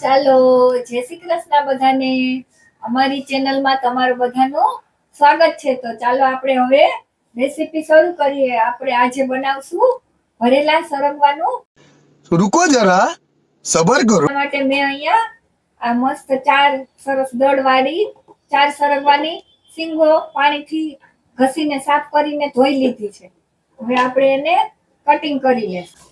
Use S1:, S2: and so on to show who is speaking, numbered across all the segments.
S1: ચાલો, જય શ્રી કૃષ્ણ બધાને. અમારી ચેનલમાં તમારું બધાનું સ્વાગત છે. તો ચાલો આપણે હવે રેસીપી શરૂ કરીએ. આપણે આજે બનાવશું ભરેલા સરગવાનું.
S2: रुको जरा सबर करो।
S1: એના માટે મેં અહીંયા આ મસ્ત ચાર સરસ દળવાળી ચાર સરગવાની સિંગો પાણીથી ઘસીને સાફ કરીને ધોઈ લીધી છે. હવે આપણે એને કટિંગ કરી લઈશું.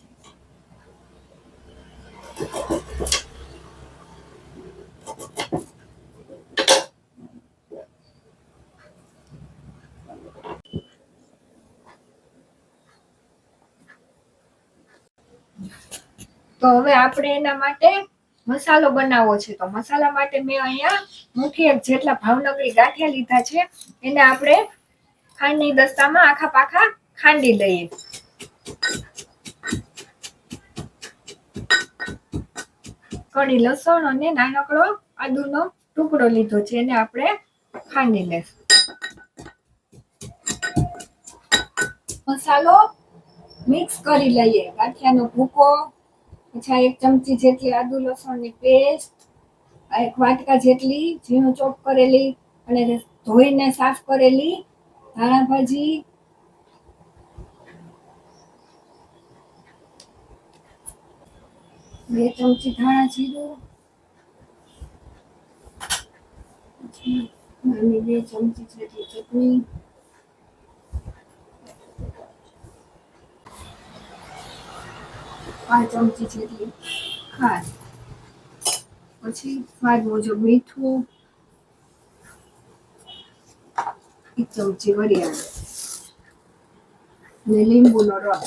S1: તો હવે આપણે એના માટે મસાલો બનાવવો છે. તો મસાલા માટે મેં અહીંયા મુઠ્ઠી એક જેટલા ભાવનગરી ગાંઠિયા લીધા છે. એને આપણે ખાંડની દસ્તામાં આખા પાખા ખાંડી લઈએ. કડી લસણ અને નાનકડો આદુનો ટુકડો લીધો છે, એને આપણે ખાંડી લઈશું. મસાલો મિક્સ કરી લઈએ. ગાંઠિયાનો ભૂકો, પછી 1 ચમચી જેટલી આદુ લસણની પેસ્ટ, 1 વાટકા જેટલી ઝીણું ચોપ કરેલી અને ધોઈને સાફ કરેલી ધાણા ભાજી, 2 ચમચી ધાણા જીરું, નાની 2 ચમચી જેટલી ચટણી, 5 ચમચી જેટલી ખાંડ, પછી સ્વાદ મુજબ મીઠું, 1 ચમચી વરિયાળી અને લીંબુનો રસ.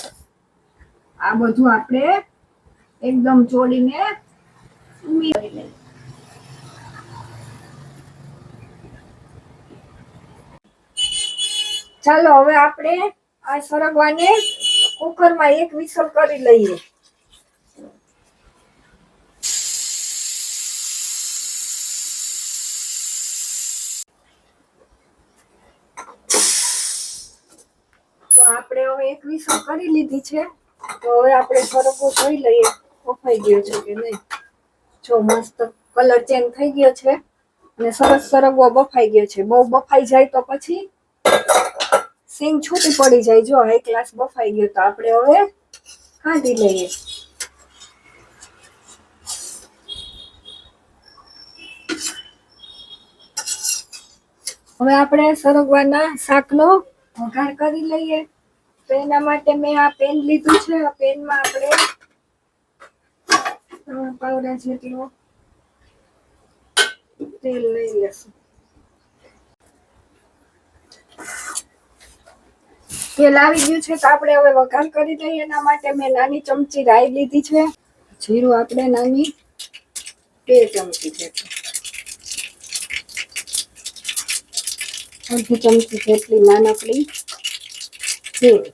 S1: આ બધું આપણે એકદમ ચોળીને ઉમેરી લઈએ. ચાલો, હવે આપણે આ સરગવાને કુકરમાં 1 વિસલ કરી લઈએ. તો આપણે હવે 1 વિસલ કરી લીધી છે. તો હવે આપણે સરગવો જોઈ લઈએ બફાઈ ગયો છે કે નહીં. જો મસ્ત કલર ચેન્જ થઈ ગયો છે અને સરસ સરગવો બફાઈ ગયો છે. બહુ બફાઈ જાય તો પછી સિંગ છૂટી પડી જાય. જો એક ગ્લાસ બફાઈ ગયો, તો આપણે હવે કાઢી લઈએ. હવે આપણે સરગવાના શાકનો વઘાર કરી લઈએ. તો એના માટે મેં આ પેન લીધું છે. આ પેનમાં આપણે 3 પાવડા જેટલું તેલ લઈ લેશું. તેલ આવી ગયું છે, તો આપણે હવે વઘાર કરી લઈએ. એના માટે મેં નાની ચમચી રાઈ લીધી છે. જીરું આપણે નાની 2 ચમચી જેટલું, 1/2 ચમચી જેટલી નાનકડી જીરું.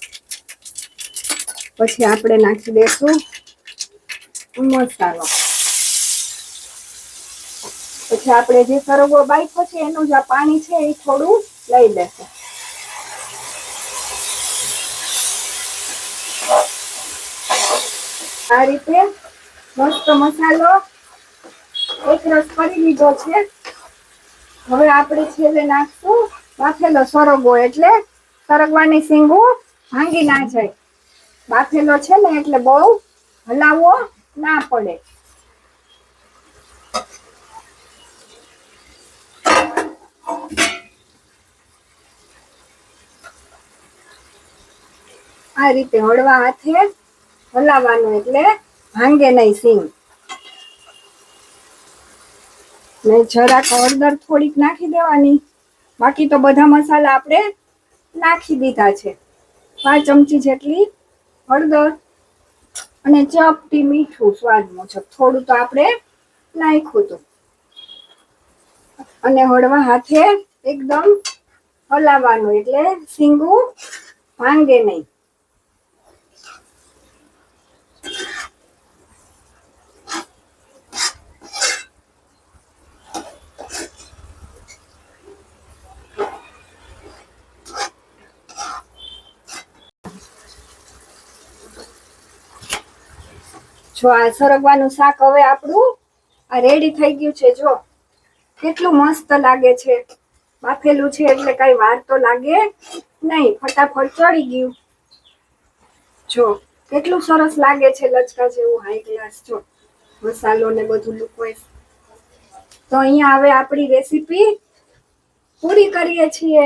S1: પછી આપણે નાખી દઈશું મસાલો. પછી આપણે જે સરગવો બાફ્યો છે એનું જે પાણી છે એ થોડું લઈ લેશું. આ રીતે મસ્ત મસાલો એકરસ કરી લીધો છે. હવે આપણે છેલ્લે નાખશું બાફેલો સરગવો, એટલે સરગવાની સિંગું ભાંગી ના જાય. બાફેલો છે ને એટલે બહુ હલાવવો ના પડે. આ રીતે હળવા હાથે હલાવવાનું, એટલે ભાંગે નહીં સિંગ. ને જરાક હળદર થોડીક નાખી દેવાની. બાકી તો બધા મસાલા આપણે નાખી દીધા છે. 5 ચમચી જેટલી હળદર અને ચપટી મીઠું સ્વાદ મુજબ. થોડું તો આપણે નાખ્યું હતું. અને હળવા હાથે એકદમ હલાવવાનું, એટલે સિંગું ભાંગે નહીં. જો આ સરગવાનું શાક હવે આપણું આ રેડી થઈ ગયું છે. જો કેટલું મસ્ત લાગે છે. બાફેલું છે એટલે કઈ વાર તો લાગે નહીં, ફટાફટ ચડી ગયું. જો કેટલું સરસ લાગે છે, લચકા જેવું હાઈ ક્લાસ. જો મસાલો ને બધું લૂકવાય. તો અહીંયા હવે આપણી રેસીપી પૂરી કરીએ છીએ.